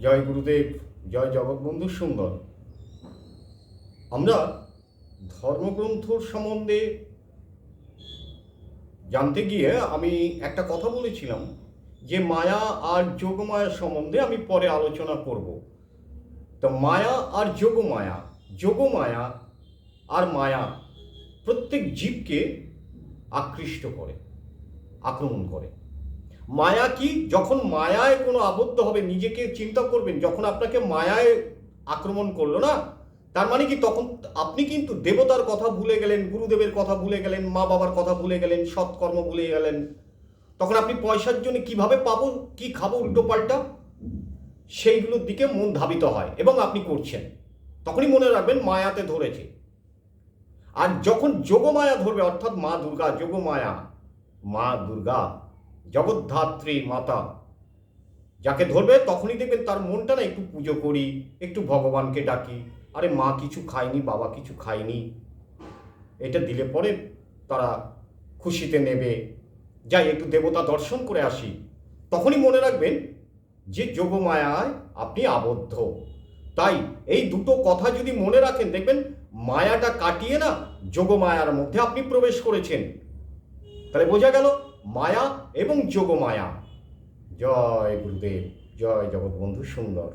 জয় গুরুদেব, জয় জগৎবন্ধু সুন্দর। আমরা ধর্মগ্রন্থ সম্বন্ধে জানতে গিয়ে আমি একটা কথা বলেছিলাম যে মায়া আর যোগমায়া সম্বন্ধে আমি পরে আলোচনা করব। তো মায়া আর যোগমায়া, যোগমায়া আর মায়া প্রত্যেক জীবকে আকৃষ্ট করে, আক্রমণ করে। মায়া কি? যখন মায়ায় কোনো আবদ্ধ হবে, নিজেকে চিন্তা করবেন, যখন আপনাকে মায়ায় আক্রমণ করলো না, তার মানে কি তখন আপনি কিন্তু দেবতার কথা ভুলে গেলেন, গুরুদেবের কথা ভুলে গেলেন, মা বাবার কথা ভুলে গেলেন, সৎকর্ম ভুলে গেলেন। তখন আপনি পয়সার জন্য কিভাবে পাবো, কি খাবো উল্টো পাল্টা, সেইগুলোর দিকে মন ধাবিত হয় এবং আপনি করছেন। তখনই মনে রাখবেন মায়াতে ধরেছে। আর যখন যোগমায়া ধরবে, অর্থাৎ মা দুর্গা, যোগমায়া মা দুর্গা জগদ্ধাত্রী মাতা যাকে ধরবে, তখনই দেখবেন তার মনটা না একটু পুজো করি, একটু ভগবানকে ডাকি, আরে মা কিছু খায়নি, বাবা কিছু খায়নি, এটা দিলে পরে তারা খুশিতে নেবে, যাই একটু দেবতা দর্শন করে আসি। তখনই মনে রাখবেন যে যোগমায়ায় আপনি আবদ্ধ। তাই এই দুটো কথা যদি মনে রাখেন, দেখবেন মায়াটা কাটিয়ে না যোগমায়ার মধ্যে আপনি প্রবেশ করেছেন। তাহলে বোঝা গেল মায়া এবং যোগমায়া। জয় গুরুদেব, জয় জগৎবন্ধু সুন্দর।